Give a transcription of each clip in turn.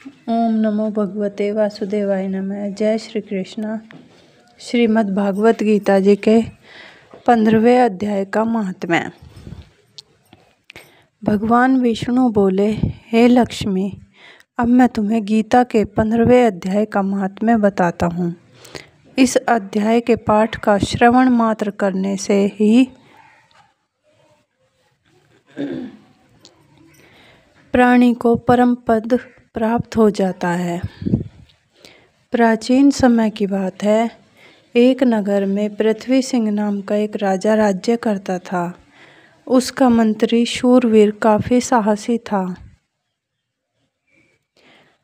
ओम नमो भगवते वासुदेवाय नमः। जय श्री कृष्णा। श्रीमद् भागवत गीता जी के 15वें अध्याय का महात्म्य। भगवान विष्णु बोले, हे लक्ष्मी, अब मैं तुम्हें गीता के 15वें अध्याय का महात्म्य बताता हूँ। इस अध्याय के पाठ का श्रवण मात्र करने से ही प्राणी को परम पद प्राप्त हो जाता है। प्राचीन समय की बात है। एक नगर में पृथ्वी सिंह नाम का एक राजा राज्य करता था। उसका मंत्री शूरवीर काफी साहसी था।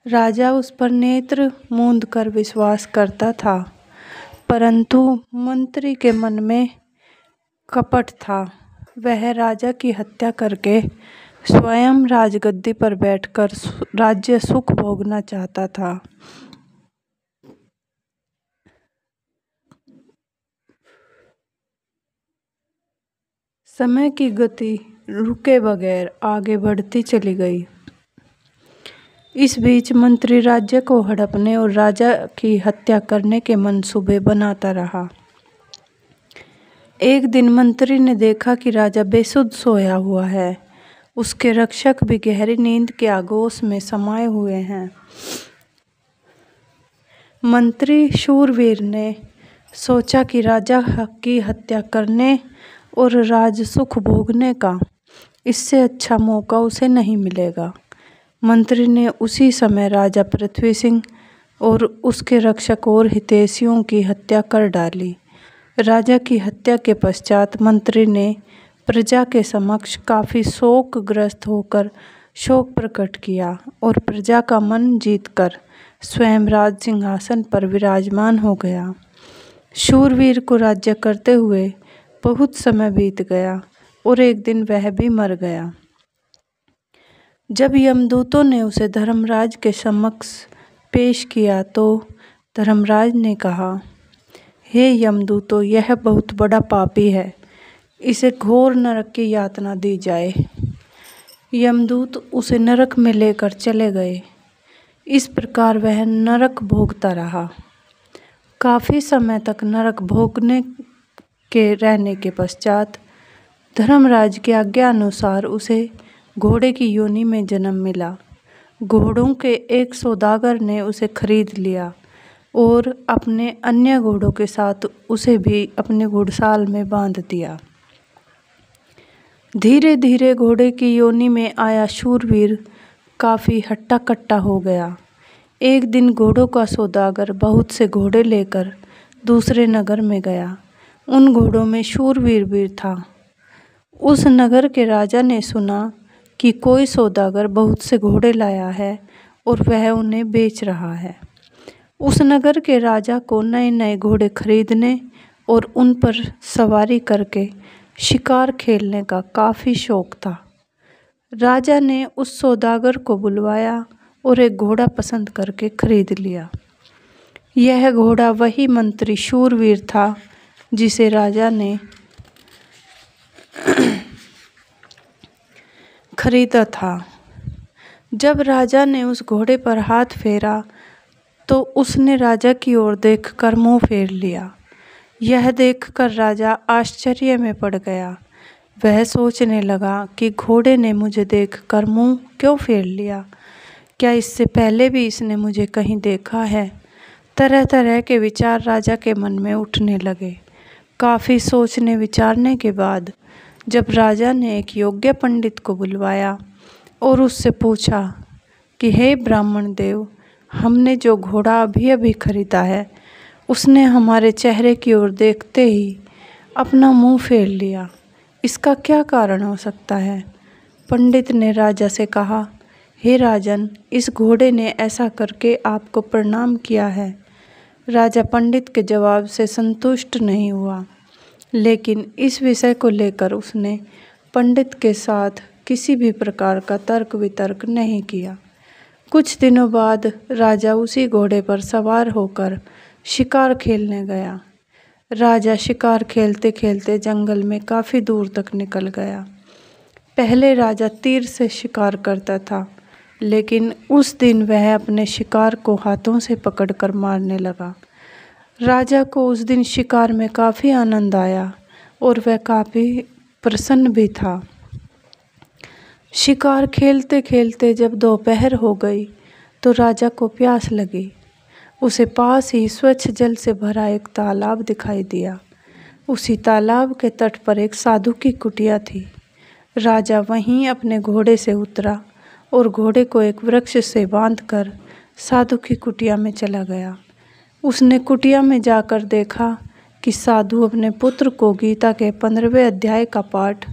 राजा उस पर नेत्र मूंद कर विश्वास करता था, परंतु मंत्री के मन में कपट था। वह राजा की हत्या करके स्वयं राजगद्दी पर बैठकर राज्य सुख भोगना चाहता था। समय की गति रुके बगैर आगे बढ़ती चली गई। इस बीच मंत्री राज्य को हड़पने और राजा की हत्या करने के मंसूबे बनाता रहा। एक दिन मंत्री ने देखा कि राजा बेसुध सोया हुआ है। उसके रक्षक भी गहरी नींद के आगोश में समाये हुए हैं। मंत्री शूरवीर ने सोचा कि राजा की हत्या करने और राज सुख भोगने का इससे अच्छा मौका उसे नहीं मिलेगा। मंत्री ने उसी समय राजा पृथ्वी सिंह और उसके रक्षक और हितैषियों की हत्या कर डाली। राजा की हत्या के पश्चात मंत्री ने प्रजा के समक्ष काफी शोकग्रस्त होकर शोक प्रकट किया और प्रजा का मन जीतकर स्वयं राज सिंहासन पर विराजमान हो गया। शूरवीर को राज्य करते हुए बहुत समय बीत गया और एक दिन वह भी मर गया। जब यमदूतों ने उसे धर्मराज के समक्ष पेश किया तो धर्मराज ने कहा, हे यमदूतों, यह बहुत बड़ा पापी है, इसे घोर नरक की यातना दी जाए। यमदूत उसे नरक में लेकर चले गए। इस प्रकार वह नरक भोगता रहा। काफी समय तक नरक भोगने के रहने के पश्चात धर्मराज की आज्ञा अनुसार उसे घोड़े की योनि में जन्म मिला। घोड़ों के एक सौदागर ने उसे खरीद लिया और अपने अन्य घोड़ों के साथ उसे भी अपने घुड़साल में बांध दिया। धीरे धीरे घोड़े की योनि में आया शूरवीर काफी हट्टा कट्टा हो गया। एक दिन घोड़ों का सौदागर बहुत से घोड़े लेकर दूसरे नगर में गया। उन घोड़ों में शूरवीर भी था। उस नगर के राजा ने सुना कि कोई सौदागर बहुत से घोड़े लाया है और वह उन्हें बेच रहा है। उस नगर के राजा को नए नए घोड़े खरीदने और उन पर सवारी करके शिकार खेलने का काफ़ी शौक था। राजा ने उस सौदागर को बुलवाया और एक घोड़ा पसंद करके खरीद लिया। यह घोड़ा वही मंत्री शूरवीर था जिसे राजा ने खरीदा था। जब राजा ने उस घोड़े पर हाथ फेरा तो उसने राजा की ओर देखकर मुंह फेर लिया। यह देखकर राजा आश्चर्य में पड़ गया। वह सोचने लगा कि घोड़े ने मुझे देखकर मुंह क्यों फेर लिया? क्या इससे पहले भी इसने मुझे कहीं देखा है? तरह तरह के विचार राजा के मन में उठने लगे। काफ़ी सोचने विचारने के बाद जब राजा ने एक योग्य पंडित को बुलवाया और उससे पूछा कि हे ब्राह्मण देव, हमने जो घोड़ा अभी अभी खरीदा है उसने हमारे चेहरे की ओर देखते ही अपना मुंह फेर लिया, इसका क्या कारण हो सकता है? पंडित ने राजा से कहा, हे राजन, इस घोड़े ने ऐसा करके आपको प्रणाम किया है। राजा पंडित के जवाब से संतुष्ट नहीं हुआ, लेकिन इस विषय को लेकर उसने पंडित के साथ किसी भी प्रकार का तर्क वितर्क नहीं किया। कुछ दिनों बाद राजा उसी घोड़े पर सवार होकर शिकार खेलने गया। राजा शिकार खेलते खेलते जंगल में काफ़ी दूर तक निकल गया। पहले राजा तीर से शिकार करता था लेकिन उस दिन वह अपने शिकार को हाथों से पकड़कर मारने लगा। राजा को उस दिन शिकार में काफ़ी आनंद आया और वह काफ़ी प्रसन्न भी था। शिकार खेलते खेलते जब दोपहर हो गई तो राजा को प्यास लगी। उसे पास ही स्वच्छ जल से भरा एक तालाब दिखाई दिया। उसी तालाब के तट पर एक साधु की कुटिया थी। राजा वहीं अपने घोड़े से उतरा और घोड़े को एक वृक्ष से बांधकर साधु की कुटिया में चला गया। उसने कुटिया में जाकर देखा कि साधु अपने पुत्र को गीता के 15वें अध्याय का पाठ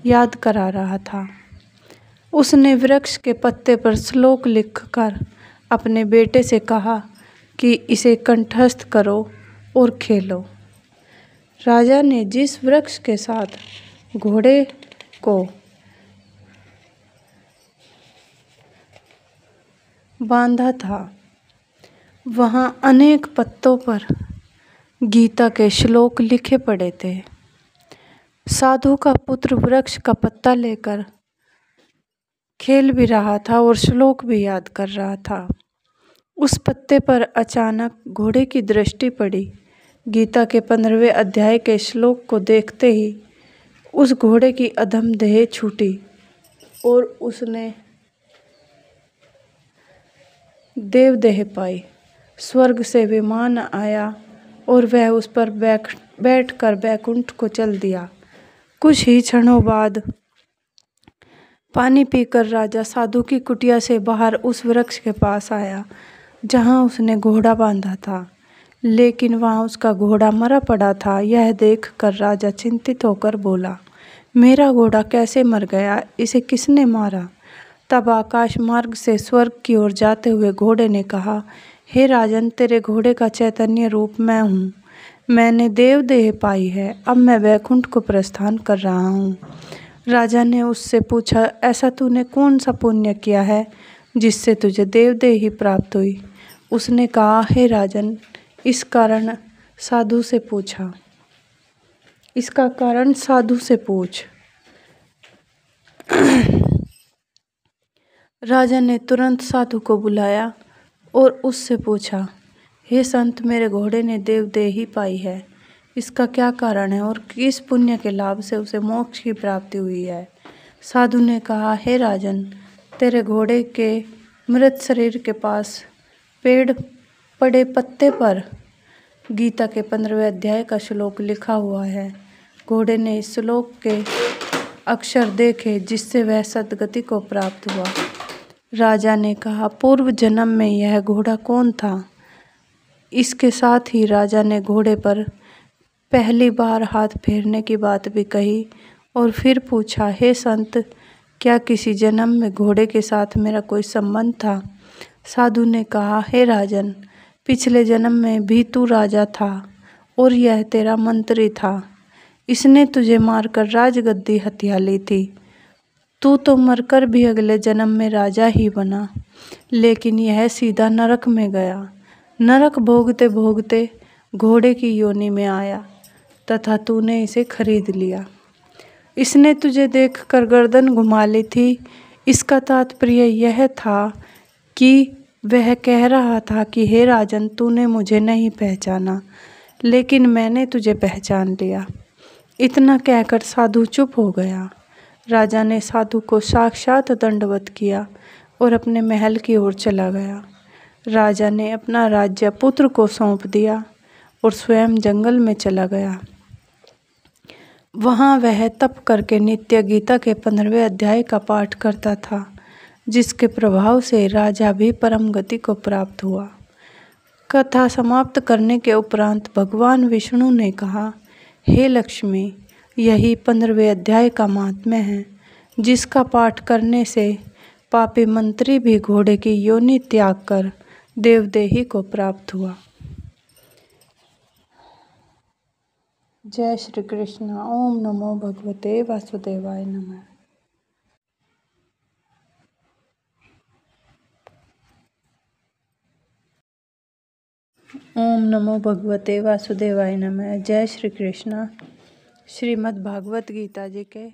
याद करा रहा था। उसने वृक्ष के पत्ते पर श्लोक लिखकर अपने बेटे से कहा कि इसे कंठस्थ करो और खेलो। राजा ने जिस वृक्ष के साथ घोड़े को बांधा था वहाँ अनेक पत्तों पर गीता के श्लोक लिखे पड़े थे। साधु का पुत्र वृक्ष का पत्ता लेकर खेल भी रहा था और श्लोक भी याद कर रहा था। उस पत्ते पर अचानक घोड़े की दृष्टि पड़ी। गीता के 15वें अध्याय के श्लोक को देखते ही उस घोड़े की अधम देह छूटी और उसने देवदेह पाई। स्वर्ग से विमान आया और वह उस पर बैठकर बैकुंठ को चल दिया। कुछ ही क्षणों बाद पानी पीकर राजा साधु की कुटिया से बाहर उस वृक्ष के पास आया जहाँ उसने घोड़ा बांधा था, लेकिन वहाँ उसका घोड़ा मरा पड़ा था। यह देखकर राजा चिंतित होकर बोला, मेरा घोड़ा कैसे मर गया? इसे किसने मारा? तब आकाश मार्ग से स्वर्ग की ओर जाते हुए घोड़े ने कहा, हे राजन, तेरे घोड़े का चैतन्य रूप मैं हूँ। मैंने देवदेह पाई है। अब मैं वैकुंठ को प्रस्थान कर रहा हूँ। राजा ने उससे पूछा, ऐसा तूने कौन सा पुण्य किया है जिससे तुझे देवदेह ही प्राप्त हुई? उसने कहा, हे राजन, इसका कारण साधु से पूछ। राजा ने तुरंत साधु को बुलाया और उससे पूछा, हे संत, मेरे घोड़े ने देवदेह ही पाई है, इसका क्या कारण है और किस पुण्य के लाभ से उसे मोक्ष की प्राप्ति हुई है? साधु ने कहा, हे राजन, तेरे घोड़े के मृत शरीर के पास पेड़ पड़े पत्ते पर गीता के 15वें अध्याय का श्लोक लिखा हुआ है। घोड़े ने इस श्लोक के अक्षर देखे जिससे वह सद्गति को प्राप्त हुआ। राजा ने कहा, पूर्व जन्म में यह घोड़ा कौन था? इसके साथ ही राजा ने घोड़े पर पहली बार हाथ फेरने की बात भी कही और फिर पूछा, हे संत, क्या किसी जन्म में घोड़े के साथ मेरा कोई संबंध था? साधु ने कहा, हे राजन, पिछले जन्म में भी तू राजा था और यह तेरा मंत्री था। इसने तुझे मारकर राजगद्दी हथिया ली थी। तू तो मरकर भी अगले जन्म में राजा ही बना, लेकिन यह सीधा नरक में गया। नरक भोगते भोगते घोड़े की योनि में आया तथा तूने इसे खरीद लिया। इसने तुझे देखकर गर्दन घुमा ली थी। इसका तात्पर्य यह था कि वह कह रहा था कि हे राजन, तूने मुझे नहीं पहचाना, लेकिन मैंने तुझे पहचान लिया। इतना कहकर साधु चुप हो गया। राजा ने साधु को साक्षात दंडवत किया और अपने महल की ओर चला गया। राजा ने अपना राज्य पुत्र को सौंप दिया और स्वयं जंगल में चला गया। वहाँ वह तप करके नित्य गीता के 15वें अध्याय का पाठ करता था, जिसके प्रभाव से राजा भी परम गति को प्राप्त हुआ। कथा समाप्त करने के उपरांत भगवान विष्णु ने कहा, हे लक्ष्मी, यही 15वें अध्याय का महात्म्य है, जिसका पाठ करने से पापी मंत्री भी घोड़े की योनि त्याग कर देवदेही को प्राप्त हुआ। जय श्री कृष्ण। ओम नमो भगवते वासुदेवाय नमः। ओम नमो भगवते वासुदेवाय नमः। जय श्री कृष्ण। श्रीमद् भागवत गीता जी के